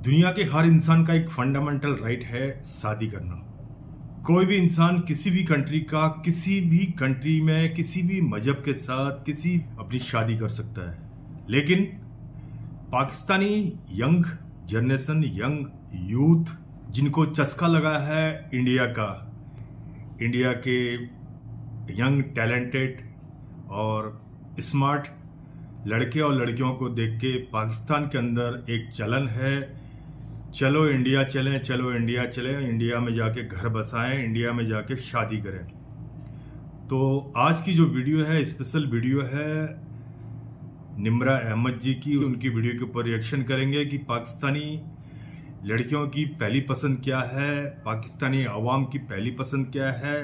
दुनिया के हर इंसान का एक फंडामेंटल राइट है शादी करना। कोई भी इंसान किसी भी कंट्री का किसी भी कंट्री में किसी भी मजहब के साथ किसी अपनी शादी कर सकता है, लेकिन Pakistani young generation, young youth जिनको चस्का लगा है इंडिया के यंग टैलेंटेड और स्मार्ट लड़के और लड़कियों को देख के पाकिस्तान के अंदर एक चलन है, चलो इंडिया चलें, चलो इंडिया चलें, इंडिया में जाके घर बसाएं, इंडिया में जाके शादी करें। तो आज की जो वीडियो है स्पेशल वीडियो है निम्रा अहमद जी की। उनकी वीडियो के ऊपर रिएक्शन करेंगे कि पाकिस्तानी लड़कियों की पहली पसंद क्या है, पाकिस्तानी अवाम की पहली पसंद क्या है।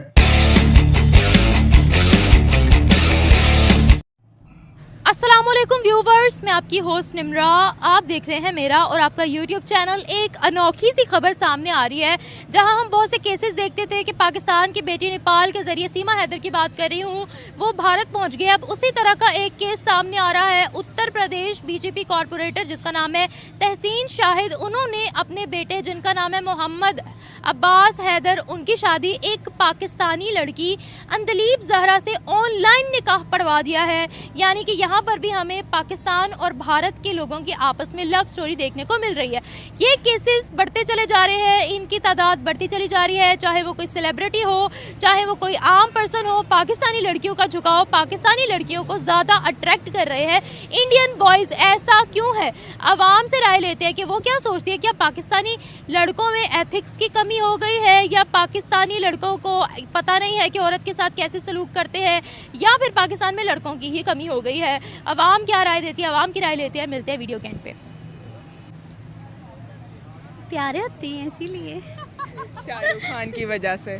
अस्सलामुअलैकुम व्यूवर्स, मैं आपकी होस्ट निम्रा। आप देख रहे हैं मेरा और आपका यूट्यूब चैनल। एक अनोखी सी खबर सामने आ रही है, जहां हम बहुत से केसेस देखते थे कि पाकिस्तान की बेटी नेपाल के ज़रिए, सीमा हैदर की बात कर रही हूं, वो भारत पहुंच गए। अब उसी तरह का एक केस सामने आ रहा है। उत्तर प्रदेश बीजेपी कॉरपोरेटर जिसका नाम है तहसीन शाहिद, उन्होंने अपने बेटे जिनका नाम है मोहम्मद अब्बास हैदर, उनकी शादी एक पाकिस्तानी लड़की अंदलीब जहरा से ऑनलाइन निकाह पढ़वा दिया है। यानी कि यहाँ पर भी हमें पाकिस्तान और भारत के लोगों की आपस में लव स्टोरी देखने को मिल रही है। ये केसेस बढ़ते चले जा रहे हैं, इनकी तादाद बढ़ती चली जा रही है। चाहे वो कोई सेलिब्रिटी हो, चाहे वो कोई आम पर्सन हो, पाकिस्तानी लड़कियों का झुकाव पाकिस्तानी लड़कियों को ज़्यादा अट्रैक्ट कर रहे हैं इंडियन बॉयज़। ऐसा क्यों है? आवाम से राय लेते हैं कि वो क्या सोचती है। क्या पाकिस्तानी लड़कों में एथिक्स की कमी हो गई है, या पाकिस्तानी लड़कों को पता नहीं है कि औरत के साथ कैसे सलूक करते हैं, या फिर पाकिस्तान में लड़कों की ही कमी हो गई है? अवाम क्या राय देती है, अवाम की राय लेते हैं। मिलते हैं वीडियो के एंड पे। प्यारे होते हैं इसीलिए। शाहरुख खान की वजह से।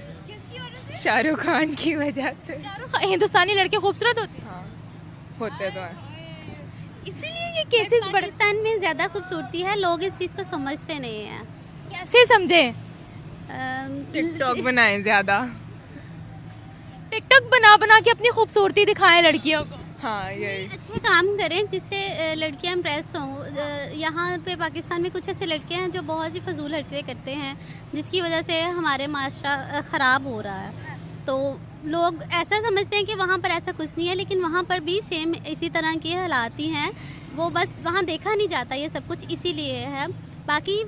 शाहरुख खान की वजह से। हिंदुस्तानी लड़के खूबसूरत होते हैं। हाँ, होते तो हैं। इसीलिए ये केसेस बढ़। पाकिस्तान में ज़्यादा खूबसूरती है, लोग इस चीज़ को समझते नहीं हैं। कैसे समझे? टिकटॉक बनाएं ज़्यादा। टिकटॉक बना बना के अपनी खूबसूरती दिखाएं लड़कियों को। हाँ, यही। अच्छे काम करें जिससे लड़कियां इम्प्रेस हों। यहाँ पे पाकिस्तान में कुछ ऐसे लड़के हैं जो बहुत सी फजूल हरकतें करते हैं, जिसकी वजह से हमारे माशरा ख़राब हो रहा है। तो लोग ऐसा समझते हैं कि वहाँ पर ऐसा कुछ नहीं है, लेकिन वहाँ पर भी सेम इसी तरह के हालात ही हैं। वो बस वहाँ देखा नहीं जाता ये सब कुछ, इसीलिए है। बाकी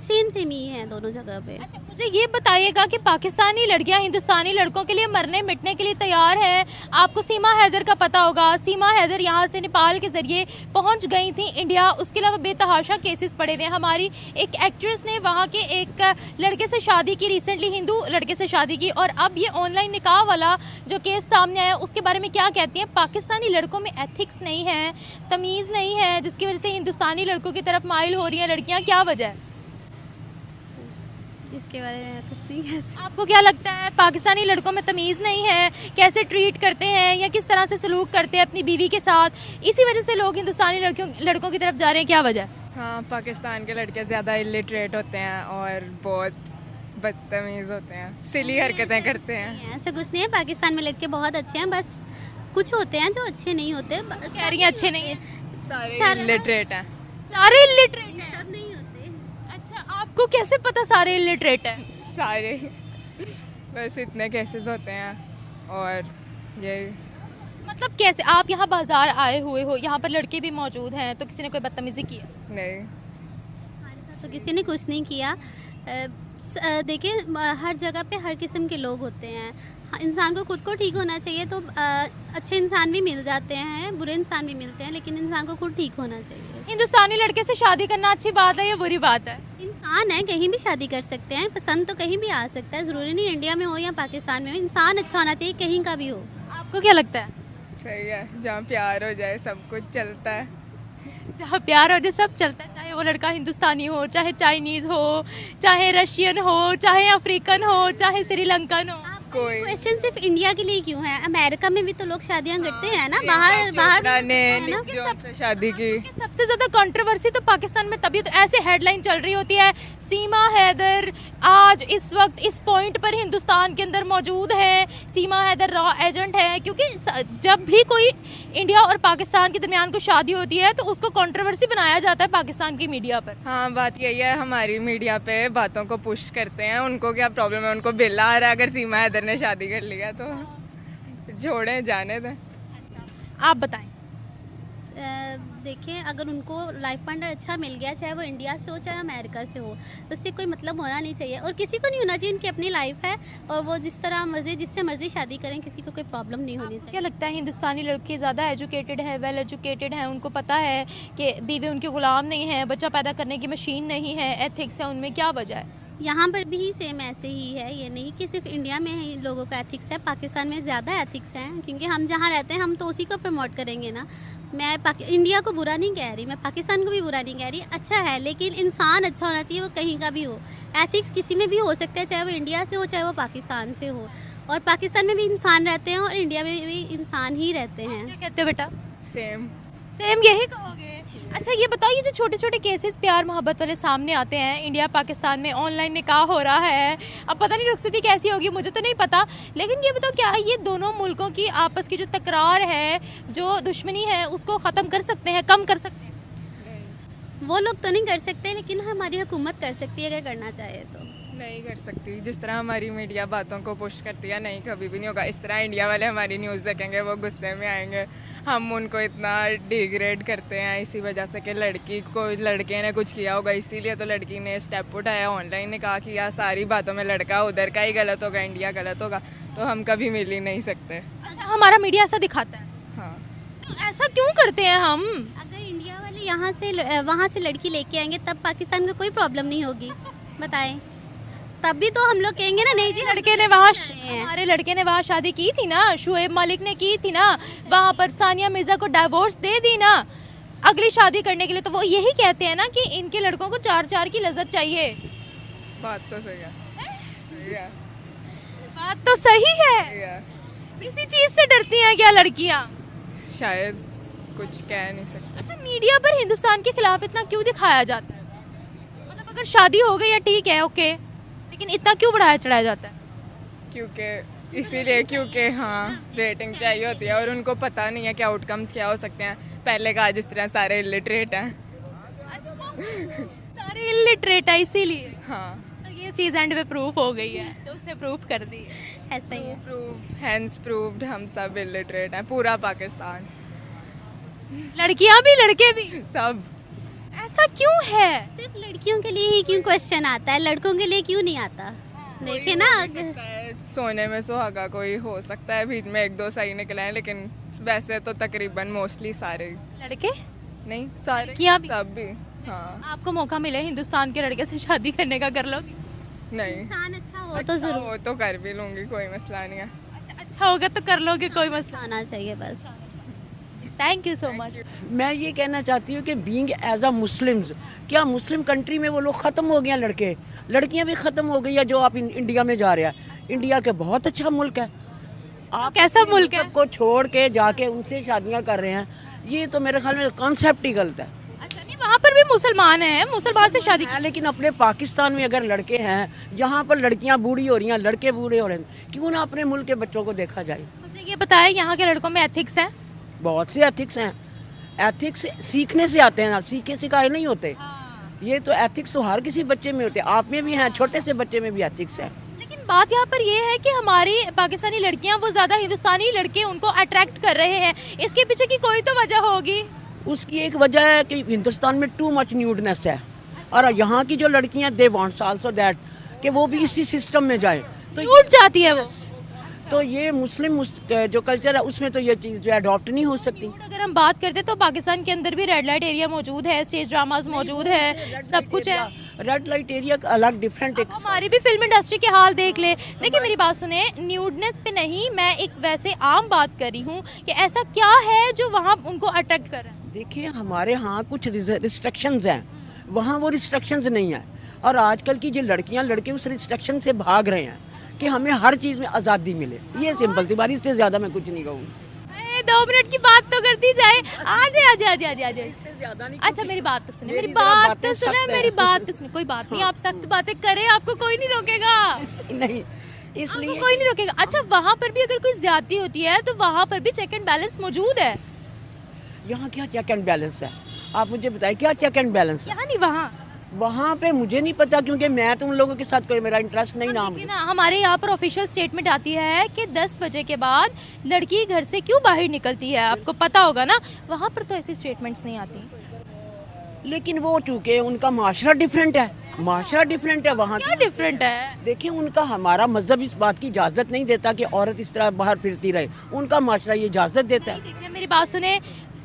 सेम ही है दोनों जगह पे। अच्छा, मुझे ये बताइएगा कि पाकिस्तानी लड़कियां हिंदुस्तानी लड़कों के लिए मरने मिटने के लिए तैयार हैं। आपको सीमा हैदर का पता होगा। सीमा हैदर यहाँ से नेपाल के ज़रिए पहुँच गई थी इंडिया। उसके अलावा बेतहाशा केसेस पड़े हुए हैं। हमारी एक एक्ट्रेस ने वहाँ के एक लड़के से शादी की, रिसेंटली हिंदू लड़के से शादी की, और अब ये ऑनलाइन निकाह वाला जो केस सामने आया, उसके बारे में क्या कहती हैं? पाकिस्तानी लड़कों में एथिक्स नहीं है, तमीज़ नहीं है, जिसकी वजह से हिंदुस्तानी लड़कों की तरफ माइल हो रही हैं लड़कियाँ। क्या वजह है? इसके बारे में कुछ नहीं कह सकती। आपको क्या लगता है, पाकिस्तानी लड़कों में तमीज़ नहीं है, कैसे ट्रीट करते हैं या किस तरह से सलूक करते हैं अपनी बीवी के साथ, इसी वजह से लोग हिंदुस्तानी लड़कों की तरफ जा रहे हैं? क्या वजह? हाँ, पाकिस्तान के लड़के ज़्यादा इलिटरेट होते हैं और बहुत बदतमीज़ होते हैं, सिली हरकतें करते हैं। ऐसा कुछ नहीं है, पाकिस्तान में लड़के बहुत अच्छे हैं, बस कुछ होते हैं जो अच्छे नहीं होते। कह रही हैं अच्छे नहीं है? सारे इलिटरेट हैं। सारे इलिटरेट हैं? सब नहीं होते। अच्छा, आपको कैसे पता सारे इलिटरेट हैं? सारे बस इतने केसेस होते हैं। और ये मतलब कैसे? आप यहाँ बाजार आए हुए हो, यहाँ पर लड़के भी मौजूद हैं, तो किसी ने कोई बदतमीजी की है? नहीं, हमारे साथ तो किसी ने कुछ नहीं किया। देखिए, हर जगह पे हर किस्म के लोग होते हैं। इंसान को खुद को ठीक होना चाहिए, तो अच्छे इंसान भी मिल जाते हैं, बुरे इंसान भी मिलते हैं, लेकिन इंसान को खुद ठीक होना चाहिए। हिंदुस्तानी लड़के से शादी करना अच्छी बात है या बुरी बात है? इंसान है, कहीं भी शादी कर सकते हैं, पसंद तो कहीं भी आ सकता है। ज़रूरी नहीं इंडिया में हो या पाकिस्तान में हो, इंसान अच्छा होना चाहिए, कहीं का भी हो। आपको क्या लगता है? सही है। जहाँ प्यार हो जाए सब कुछ चलता है। जहाँ प्यार हो जाए सब चलता है, चाहे वो लड़का हिंदुस्तानी हो, चाहे चाइनीज़ हो, चाहे रशियन हो, चाहे अफ्रीकन हो, चाहे श्रीलंकन हो। कोई क्वेश्चन सिर्फ इंडिया के लिए क्यों है? अमेरिका में भी तो लोग शादियां करते हैं ना, प्रियंका बाहर बाहर चोपड़ा ने है ना? निक जोन्स से शादी की। सबसे ज्यादा कंट्रोवर्सी तो पाकिस्तान में तभी तो ऐसे हेडलाइन चल रही होती है, सीमा हैदर आज इस वक्त इस पॉइंट पर हिंदुस्तान के अंदर मौजूद है, सीमा हैदर रॉ एजेंट है, क्योंकि जब भी कोई इंडिया और पाकिस्तान के दरमियान कोई शादी होती है तो उसको कंट्रोवर्सी बनाया जाता है पाकिस्तान की मीडिया पर। हाँ, बात यही है, हमारी मीडिया पे बातों को पुश करते हैं। उनको क्या प्रॉब्लम है? उनको बिल आ रहा है अगर सीमा हैदर ने शादी कर लिया तो छोड़ें, जाने दें। आप बताएं। देखें, अगर उनको लाइफ पार्टनर अच्छा मिल गया, चाहे वो इंडिया से हो चाहे अमेरिका से हो, तो उससे कोई मतलब होना नहीं चाहिए और किसी को नहीं होना चाहिए। उनकी अपनी लाइफ है और वो जिस तरह मर्जी जिससे मर्जी शादी करें, किसी को कोई प्रॉब्लम नहीं होनी क्या चाहिए। लगता है हिंदुस्तानी लड़के ज़्यादा एजुकेटेड हैं, वेल एजुकेटेड हैं, उनको पता है कि बीवी उनके गुलाम नहीं है, बच्चा पैदा करने की मशीन नहीं है, एथिक्स है उनमें, क्या वजह है? यहाँ पर भी सेम ऐसे ही है, ये नहीं कि सिर्फ इंडिया में ही लोगों का एथिक्स है, पाकिस्तान में ज़्यादा एथिक्स हैं, क्योंकि हम जहाँ रहते हैं हम तो उसी को प्रमोट करेंगे ना। मैं इंडिया को बुरा नहीं कह रही, मैं पाकिस्तान को भी बुरा नहीं कह रही, अच्छा है, लेकिन इंसान अच्छा होना चाहिए, वो कहीं का भी हो। एथिक्स किसी में भी हो सकता है, चाहे वो इंडिया से हो चाहे वो पाकिस्तान से हो, और पाकिस्तान में भी इंसान रहते हैं और इंडिया में भी इंसान ही रहते हैं। क्या कहते हो बेटा? सेम सेम यही कहोगे? अच्छा ये बताओ, ये जो छोटे छोटे केसेस प्यार मोहब्बत वाले सामने आते हैं इंडिया पाकिस्तान में, ऑनलाइन निकाह हो रहा है, अब पता नहीं रुखसती कैसी होगी, मुझे तो नहीं पता, लेकिन ये बताओ क्या ये दोनों मुल्कों की आपस की जो तकरार है, जो दुश्मनी है, उसको ख़त्म कर सकते हैं, कम कर सकते हैं? वो लोग तो नहीं कर सकते, लेकिन हमारी हुकूमत कर सकती है अगर करना चाहे तो। नहीं कर सकती। जिस तरह हमारी मीडिया बातों को पुश करती है, नहीं, कभी भी नहीं होगा। इस तरह इंडिया वाले हमारी न्यूज़ देखेंगे, वो गुस्से में आएंगे, हम उनको इतना डिग्रेड करते हैं इसी वजह से कि लड़की को लड़के ने कुछ किया होगा, इसीलिए तो लड़की ने स्टेप उठाया, ऑनलाइन निकाह किया, सारी बातों में लड़का उधर का ही गलत होगा, इंडिया गलत होगा, तो हम कभी मिल ही नहीं सकते। अच्छा, हमारा मीडिया ऐसा दिखाता है, हाँ, तो ऐसा क्यों करते हैं हम? अगर इंडिया वाले यहाँ से वहाँ से लड़की लेके आएंगे तब पाकिस्तान को कोई प्रॉब्लम नहीं होगी, बताएं? तब भी तो हम लोग कहेंगे ना, नहीं जी लड़के ने वहाँ हैं। हमारे लड़के ने वहाँ शादी की थी ना, शुएब मलिक ने की थी ना, वहाँ पर सानिया मिर्जा को डाइवोर्स दे दी ना अगली शादी करने के लिए, तो वो यही कहते हैं ना कि इनके लड़कों को 4-4 की लज्जत चाहिए। बात तो सही है, सही है, बात तो सही है। सही है। इसी चीज से डरती हैं क्या लड़कियाँ? शायद कुछ कह नहीं सकते। अच्छा, मीडिया पर हिंदुस्तान के खिलाफ इतना क्यों दिखाया जाता है? मतलब अगर शादी हो गई या ठीक है, ओके, लेकिन इतना क्यों बढ़ाया चढ़ाया जाता है? क्योंकि इसीलिए, क्योंकि हाँ, रेटिंग चाहिए होती है और उनको पता नहीं है कि आउटकम्स क्या हो सकते हैं। पहले कहा जिस तरह सारे इलिटरेट हैं, सारे इलिटरेट है इसीलिए। हाँ, तो ये चीज़ एंड पे प्रूफ हो गई है, तो उसने प्रूफ कर दी है। ऐसा ही है। प्रूफ हैंस प्रूव्ड, हम सब इलिटरेट हैं, पूरा पाकिस्तान, लड़कियां भी लड़के भी, सब। ऐसा क्यों है? सिर्फ लड़कियों के लिए ही क्यों क्वेश्चन आता है, लड़कों के लिए क्यों नहीं आता? देखिए ना, कोई हो सकता है, सोने में सुहागा कोई हो सकता है, बीच में 1-2 सही निकले हैं, लेकिन वैसे तो तकरीबन मोस्टली सारे, लड़के नहीं सारे, लड़कियां भी? सब भी। हाँ, आपको मौका मिले हिंदुस्तान के लड़के से शादी करने का, कर लोगे? नहीं, इंसान अच्छा हो अच्छा तो जरूर हो तो कर भी लूँगी, कोई मसला नहीं है। अच्छा होगा तो कर लोगे, कोई मसला। आना चाहिए बस। Thank you so much. मैं ये कहना चाहती हूँ कि बीइंग एज अ मुस्लिम्स, क्या मुस्लिम कंट्री में वो लोग ख़त्म हो गए हैं, लड़के लड़कियाँ भी ख़त्म हो गई है जो आप इंडिया में जा रहे हैं। इंडिया के बहुत अच्छा मुल्क है, आप कैसा मुल्क है? सबको छोड़ के जाके उनसे शादियाँ कर रहे हैं, ये तो मेरे ख्याल में कॉन्सेप्ट ही गलत है। अच्छा, नहीं वहाँ पर भी मुसलमान हैं, मुसलमान से शादी है, लेकिन अपने पाकिस्तान में अगर लड़के हैं, यहाँ पर लड़कियाँ बूढ़ी हो रही हैं, लड़के बूढ़े हो रहे हैं, क्यों ना अपने मुल्क के बच्चों को देखा जाए। मुझे ये बताएं, यहाँ के लड़कों में एथिक्स है? बहुत से एथिक्स हैं, एथिक्स सीखने से आते हैं ना, सीखे सिखाए नहीं होते। ये तो एथिक्स तो हर किसी बच्चे में होते हैं, आप में भी हैं, छोटे से बच्चे में भी एथिक्स है। लेकिन बात यहाँ पर ये है कि हमारी पाकिस्तानी लड़कियाँ वो ज़्यादा हिंदुस्तानी लड़के उनको अट्रैक्ट कर रहे हैं, इसके पीछे की कोई तो वजह होगी। उसकी एक वजह है कि हिंदुस्तान में टू मच न्यूडनेस है, और यहाँ की जो लड़कियाँ दे वांट्स आल्सो दैट कि वो भी इसी सिस्टम में जाए, टूट जाती है वो। तो ये मुस्लिम जो कल्चर है उसमें तो ये चीज़ जो अडॉप्ट नहीं हो सकती। अगर हम बात करते तो पाकिस्तान के अंदर भी रेड लाइट एरिया मौजूद है, स्टेज ड्रामास मौजूद है, सब कुछ है। रेड लाइट एरिया का अलग डिफरेंट एक हमारी भी फिल्म इंडस्ट्री के हाल देख ले। देखिए मेरी बात सुने, न्यूडनेस पे नहीं, मैं एक वैसे आम बात कर रही हूँ कि ऐसा क्या है जो वहाँ उनको अट्रैक्ट कर रहा है। देखिए हमारे यहाँ कुछ रिस्ट्रिक्शंस हैं, वहाँ वो रिस्ट्रिक्शंस नहीं है, और आजकल की जो लड़कियाँ लड़के उस रिस्ट्रिक्शन से भाग रहे हैं कि हमें हर चीज़ में आज़ादी मिले। ये सिंपल सी बात, इससे ज़्यादा मैं कुछ नहीं कहूँगी। 2 मिनट की बात तो करती जाए। आ जाए। इससे ज़्यादा नहीं। अच्छा मेरी बात तो सुने, मेरी मेरी जरा बात बातें तो सुने, सख्त है। मेरी बात तो सुने। कोई बात नहीं, आप सख्त बातें करें, आपको कोई नहीं रोकेगा, नहीं, आपको इसलिए कोई नहीं रोकेगा। अच्छा वहाँ पर भी अगर कोई ज्यादती होती है तो वहाँ पर भी चेक एंड बैलेंस मौजूद है? यहाँ क्या चेक एंड बैलेंस है? आप मुझे बताइए क्या चेक एंड बैलेंस है? यहाँ नहीं, वहाँ। वहाँ पे मुझे नहीं पता, क्योंकि मैं तो उन लोगों के साथ कोई मेरा इंटरेस्ट नहीं नाम। लेकिन हमारे यहाँ पर ऑफिशियल स्टेटमेंट आती है कि 10 बजे के बाद लड़की घर से क्यों बाहर निकलती है, आपको पता होगा ना। वहाँ पर तो ऐसी स्टेटमेंट्स नहीं आती। लेकिन वो चूंकि उनका माशरा डिफरेंट है, माशरा डिफरेंट है वहाँ क्या डिफरेंट है? देखिए उनका, हमारा मजहब इस बात की इजाज़त नहीं देता कि औरत इस तरह बाहर फिरती रहे। उनका माशरा ये इजाज़त देता है। देखिए मेरी बात सुने,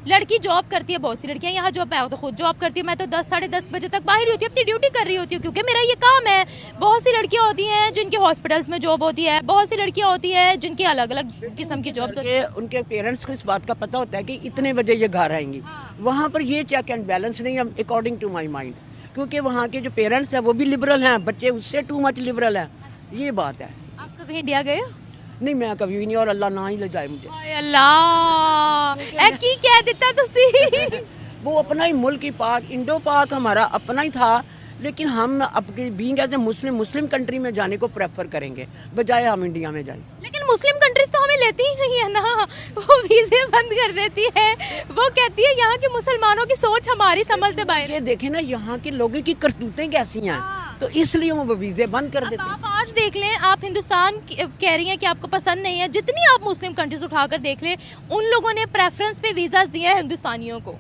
लड़की जॉब करती है, बहुत सी लड़कियां यहाँ जॉब, मैं तो खुद जॉब करती हूँ, मैं तो 10 साढ़े 10 बजे तक बाहर ही होती हूँ, अपनी ड्यूटी कर रही होती हूँ, क्योंकि मेरा ये काम है। बहुत सी लड़कियां होती हैं जिनके हॉस्पिटल्स में जॉब होती है, बहुत सी लड़कियां होती हैं जिनकी अलग अलग किस्म की जॉब्स होती है। उनके पेरेंट्स को इस बात का पता होता है कि इतने बजे ये घर आएंगी। वहाँ पर ये चेक एंड बैलेंस नहीं है अकॉर्डिंग टू माई माइंड, क्योंकि वहाँ के जो पेरेंट्स हैं वो भी लिबरल हैं, बच्चे उससे टू मच लिबरल हैं। ये बात है। आप कभी इंडिया गए हो? नहीं, मैं कभी भी नहीं, और अल्लाह ना ही ले जाए मुझे। हाय अल्लाह, ए की कह देता तुसी। वो अपना ही मुल्क ही पाक, इंडो पाक हमारा अपना ही था, लेकिन हम अपनी being as a Muslim country में जाने को प्रेफर करेंगे बजाय हम इंडिया में जाएं। लेकिन मुस्लिम कंट्रीज तो हमें लेती ही नहीं है ना, वो वीजे बंद कर देती है। वो कहती है यहाँ के मुसलमानों की सोच हमारी समझ से बाहर है। ये देखें ना यहाँ के लोगों की करतूतें कैसी हैं, तो इसलिए वो वीजे बंद कर देते हैं। आप आज देख लें, आप हिंदुस्तान कह रही हैं कि आपको पसंद नहीं है, जितनी आप मुस्लिम कंट्रीज उठाकर देख लें, उन लोगों ने प्रेफरेंस पे वीजास दिए हैं हिंदुस्तानियों को,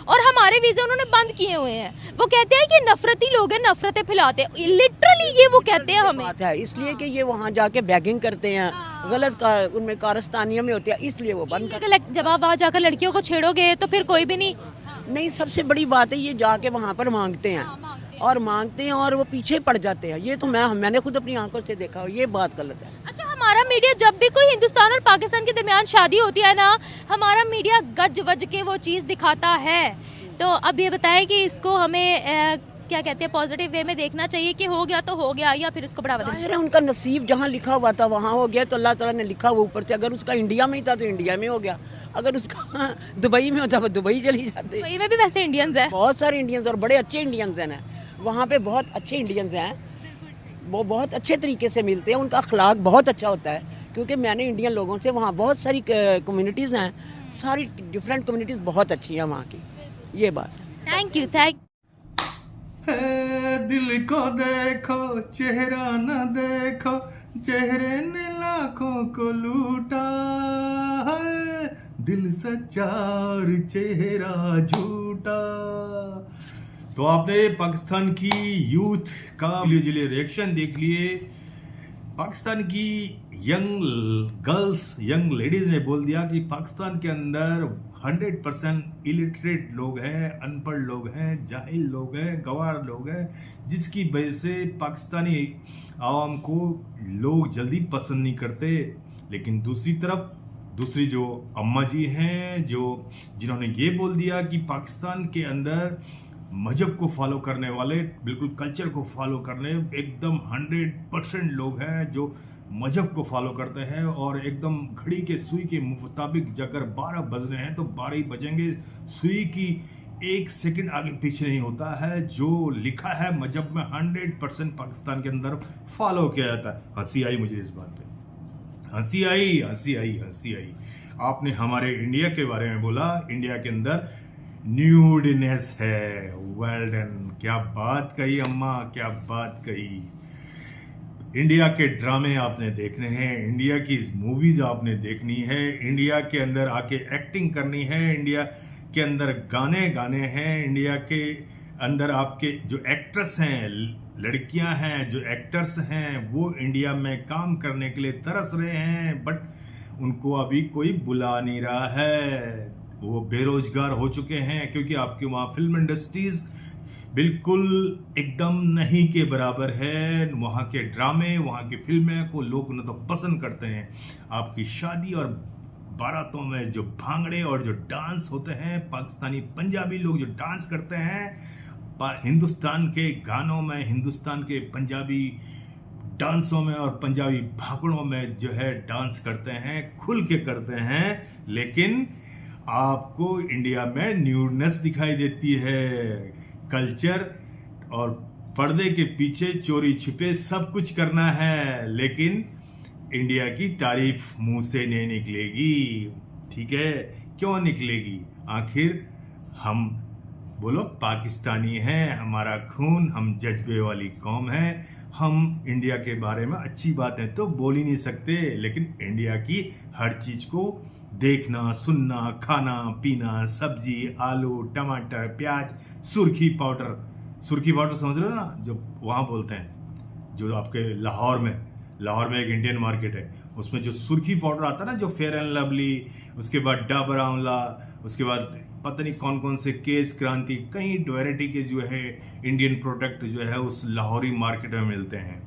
और हमारे वीजे उन्होंने बंद किए हुए हैं। वो कहते हैं कि नफरती लोग हैं, नफरतें फैलाते हैं, लिटरली ये वो कहते हैं हमें। बात है इसलिए कि ये वहाँ जाके बैगिंग करते हैं, गलत उनमें कारस्तानियों में होती है, इसलिए वो बंद कर। जब आप वहाँ जाकर लड़कियों को छेड़ोगे तो फिर कोई भी नहीं, सबसे बड़ी बात है ये जाके वहाँ पर मांगते हैं और वो पीछे पड़ जाते हैं। ये तो मैंने खुद अपनी आंखों से देखा, और ये बात गलत है। अच्छा हमारा मीडिया, जब भी कोई हिंदुस्तान और पाकिस्तान के दरमियान शादी होती है ना, हमारा मीडिया गज वज के वो चीज़ दिखाता है। तो अब ये बताएं कि इसको हमें क्या कहते हैं, पॉजिटिव वे में देखना चाहिए कि हो गया तो हो गया, या फिर उसको बढ़ावा देना चाहिए? उनका नसीब जहाँ लिखा हुआ था वहाँ हो गया, तो अल्लाह ताला ने लिखा हुआ ऊपर से। अगर उसका इंडिया में ही था तो इंडिया में हो गया, अगर उसका दुबई में होता तो दुबई चली जाते। दुबई में भी वैसे इंडियंस हैं, बहुत सारे इंडियंस, और बड़े अच्छे इंडियंस हैं वहाँ पे, बहुत अच्छे इंडियंस हैं, वो बहुत अच्छे तरीके से मिलते हैं, उनका अखलाक बहुत अच्छा होता है। क्योंकि मैंने इंडियन लोगों से, वहाँ बहुत सारी कम्युनिटीज़ हैं, सारी डिफरेंट कम्युनिटीज़ बहुत अच्छी हैं वहाँ की, ये बात। Thank you. दिल को देखो चेहरा न देखो, चेहरे ने लाखों को लूटा है, दिल सच्चा और चेहरा झूठा। तो आपने पाकिस्तान की यूथ का जिले रिएक्शन देख लिए। पाकिस्तान की यंग गर्ल्स, यंग लेडीज ने बोल दिया कि पाकिस्तान के अंदर 100% इलिटरेट लोग हैं, अनपढ़ लोग हैं, जाहिल लोग हैं, गवार लोग हैं, जिसकी वजह से पाकिस्तानी आवाम को लोग जल्दी पसंद नहीं करते। लेकिन दूसरी तरफ दूसरी जो अम्मा जी हैं, जिन्होंने ये बोल दिया कि पाकिस्तान के अंदर मजहब को फॉलो करने वाले, बिल्कुल कल्चर को फॉलो करने एकदम 100% लोग हैं जो मजहब को फॉलो करते हैं, और एकदम घड़ी के सुई के मुताबिक अगर 12 बजने हैं तो 12 ही बजेंगे। सुई की 1 सेकंड आगे पीछे नहीं होता है। जो लिखा है मजहब में 100% पाकिस्तान के अंदर फॉलो किया जाता है। हंसी आई मुझे इस बात पे, हंसी आई। आपने हमारे इंडिया के बारे में बोला, इंडिया के अंदर न्यूडनेस है। वेल डन, क्या बात कही अम्मा, क्या बात कही। इंडिया के ड्रामे आपने देखने हैं, इंडिया की मूवीज आपने देखनी है, इंडिया के अंदर आके एक्टिंग करनी है, इंडिया के अंदर गाने गाने हैं, इंडिया के अंदर आपके जो एक्ट्रेस हैं, लड़कियां हैं, जो एक्टर्स हैं, वो इंडिया में काम करने के लिए तरस रहे हैं, बट उनको अभी कोई बुला नहीं रहा है। वो बेरोजगार हो चुके हैं, क्योंकि आपके वहाँ फिल्म इंडस्ट्रीज बिल्कुल एकदम नहीं के बराबर है। वहाँ के ड्रामे, वहाँ की फिल्में को लोग न तो पसंद करते हैं। आपकी शादी और बारातों में जो भांगड़े और जो डांस होते हैं, पाकिस्तानी पंजाबी लोग जो डांस करते हैं, हिंदुस्तान के गानों में हिंदुस्तान के पंजाबी डांसों में और पंजाबी भागड़ों में जो है डांस करते हैं, खुल के करते हैं, लेकिन आपको इंडिया में न्यूडनेस दिखाई देती है। कल्चर और पर्दे के पीछे चोरी छिपे सब कुछ करना है, लेकिन इंडिया की तारीफ मुंह से नहीं निकलेगी। ठीक है, क्यों निकलेगी? आखिर हम बोलो पाकिस्तानी हैं, हमारा खून, हम जज्बे वाली कौम है। हम इंडिया के बारे में अच्छी बातें तो बोल ही नहीं सकते, लेकिन इंडिया की हर चीज को देखना, सुनना, खाना पीना, सब्जी, आलू, टमाटर, प्याज, सुर्खी पाउडर समझ रहे हो ना, जो वहाँ बोलते हैं, जो आपके लाहौर में एक इंडियन मार्केट है, उसमें जो सुर्खी पाउडर आता है ना, जो फेयर एंड लवली, उसके बाद डाबर आंवला, उसके बाद पता नहीं कौन कौन से केस क्रांति, कई वैरायटी के जो है इंडियन प्रोडक्ट जो है उस लाहौरी मार्केट में मिलते हैं।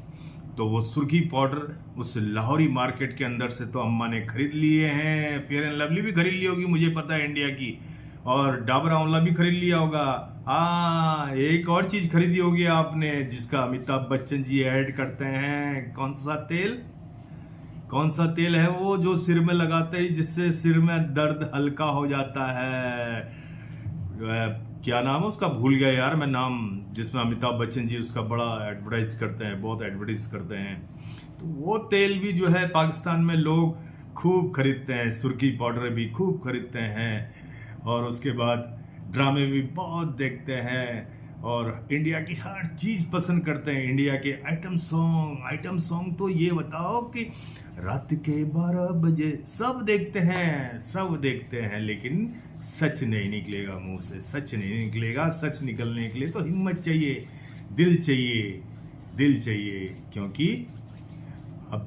तो वो सुर्खी पाउडर उस लाहौरी मार्केट के अंदर से तो अम्मा ने खरीद लिए हैं। फेयर एंड लवली भी खरीद ली होगी, मुझे पता है, इंडिया की, और डाबर आंवला भी खरीद लिया होगा। एक और चीज खरीदी होगी आपने, जिसका अमिताभ बच्चन जी ऐड करते हैं। कौन सा तेल है वो, जो सिर में लगाते ही जिससे सिर में दर्द हल्का हो जाता है? क्या नाम है उसका, भूल गया यार मैं नाम, जिसमें अमिताभ बच्चन जी उसका बड़ा एडवर्टाइज करते हैं, बहुत एडवर्टाइज करते हैं। तो वो तेल भी जो है पाकिस्तान में लोग खूब खरीदते हैं, सुर्खी पाउडर भी खूब खरीदते हैं, और उसके बाद ड्रामे भी बहुत देखते हैं, और इंडिया की हर चीज पसंद करते हैं। इंडिया के आइटम सॉन्ग तो ये बताओ कि रात के 12 बजे सब देखते हैं, लेकिन सच नहीं निकलेगा मुंह से, सच नहीं निकलेगा। सच निकलने के लिए तो हिम्मत चाहिए, दिल चाहिए, क्योंकि अब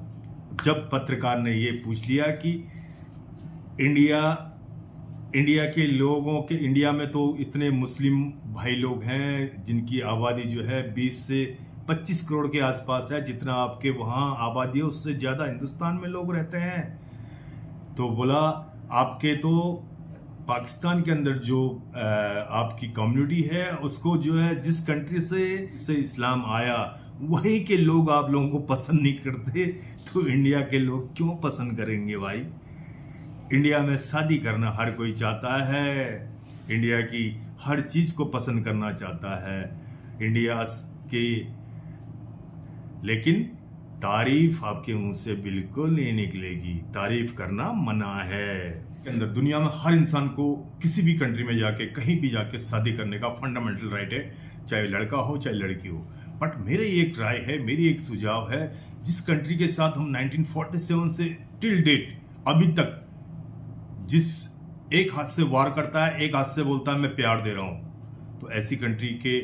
जब पत्रकार ने ये पूछ लिया कि इंडिया के लोगों के, इंडिया में तो इतने मुस्लिम भाई लोग हैं जिनकी आबादी जो है 20 से 25 करोड़ के आसपास है, जितना आपके वहाँ आबादी है उससे ज़्यादा हिंदुस्तान में लोग रहते हैं। तो बोला आपके तो पाकिस्तान के अंदर जो आपकी कम्युनिटी है, उसको जो है जिस कंट्री से इस्लाम आया वहीं के लोग आप लोगों को पसंद नहीं करते, तो इंडिया के लोग क्यों पसंद करेंगे भाई? इंडिया में शादी करना हर कोई चाहता है, इंडिया की हर चीज को पसंद करना चाहता है इंडिया की, लेकिन तारीफ आपके मुंह से बिल्कुल नहीं निकलेगी। तारीफ करना मना है। के अंदर दुनिया में हर इंसान को किसी भी कंट्री में जाके, कहीं भी जाके शादी करने का फंडामेंटल राइट है, चाहे लड़का हो चाहे लड़की हो। बट मेरी एक राय है, मेरी एक सुझाव है, जिस कंट्री के साथ हम 1947 से टिल डेट अभी तक जिस एक हाथ से वार करता है, एक हाथ से बोलता है मैं प्यार दे रहा हूं, तो ऐसी कंट्री के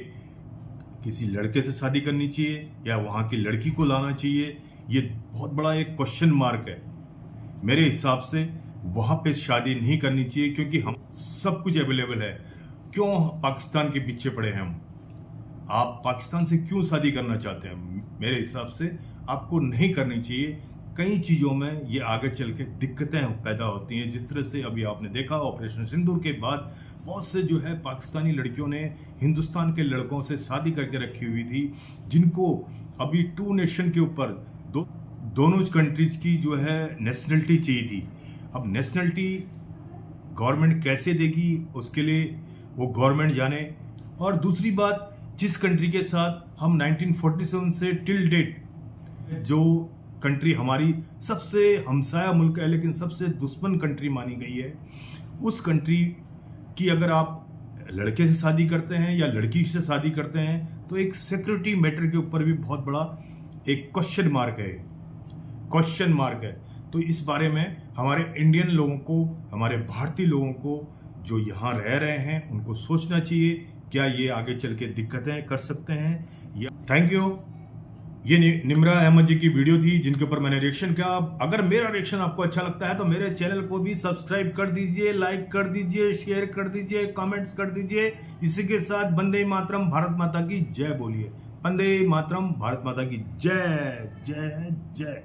किसी लड़के से शादी करनी चाहिए या वहां की लड़की को लाना चाहिए? ये बहुत बड़ा एक क्वेश्चन मार्क है। मेरे हिसाब से वहां पे शादी नहीं करनी चाहिए, क्योंकि हम सब कुछ अवेलेबल है। क्यों पाकिस्तान के पीछे पड़े हैं हम? आप पाकिस्तान से क्यों शादी करना चाहते हैं? मेरे हिसाब से आपको नहीं करनी चाहिए। कई चीजों में ये आगे चल के दिक्कतें पैदा होती हैं, जिस तरह से अभी आपने देखा ऑपरेशन सिंदूर के बाद बहुत से जो है पाकिस्तानी लड़कियों ने हिंदुस्तान के लड़कों से शादी करके रखी हुई थी, जिनको अभी 2 नेशन के ऊपर दोनों कंट्रीज की जो है नेशनलिटी चाहिए थी। अब नेशनलिटी गवर्नमेंट कैसे देगी उसके लिए वो गवर्नमेंट जाने। और दूसरी बात, जिस कंट्री के साथ हम 1947 से टिल डेट, जो कंट्री हमारी सबसे हमसाया मुल्क है लेकिन सबसे दुश्मन कंट्री मानी गई है, उस कंट्री की अगर आप लड़के से शादी करते हैं या लड़की से शादी करते हैं, तो एक सिक्योरिटी मैटर के ऊपर भी बहुत बड़ा एक क्वेश्चन मार्क है। तो इस बारे में हमारे इंडियन लोगों को, हमारे भारतीय लोगों को जो यहाँ रह रहे हैं, उनको सोचना चाहिए, क्या ये आगे चल के दिक्कतें कर सकते हैं या। Thank you. ये निम्रा अहमद जी की वीडियो थी जिनके ऊपर मैंने रिएक्शन किया। अगर मेरा रिएक्शन आपको अच्छा लगता है तो मेरे चैनल को भी सब्सक्राइब कर दीजिए, लाइक कर दीजिए, शेयर कर दीजिए, कमेंट्स कर दीजिए। इसी के साथ वंदे मातरम, भारत माता की जय बोलिए। वंदे मातरम, भारत माता की जय जय जय।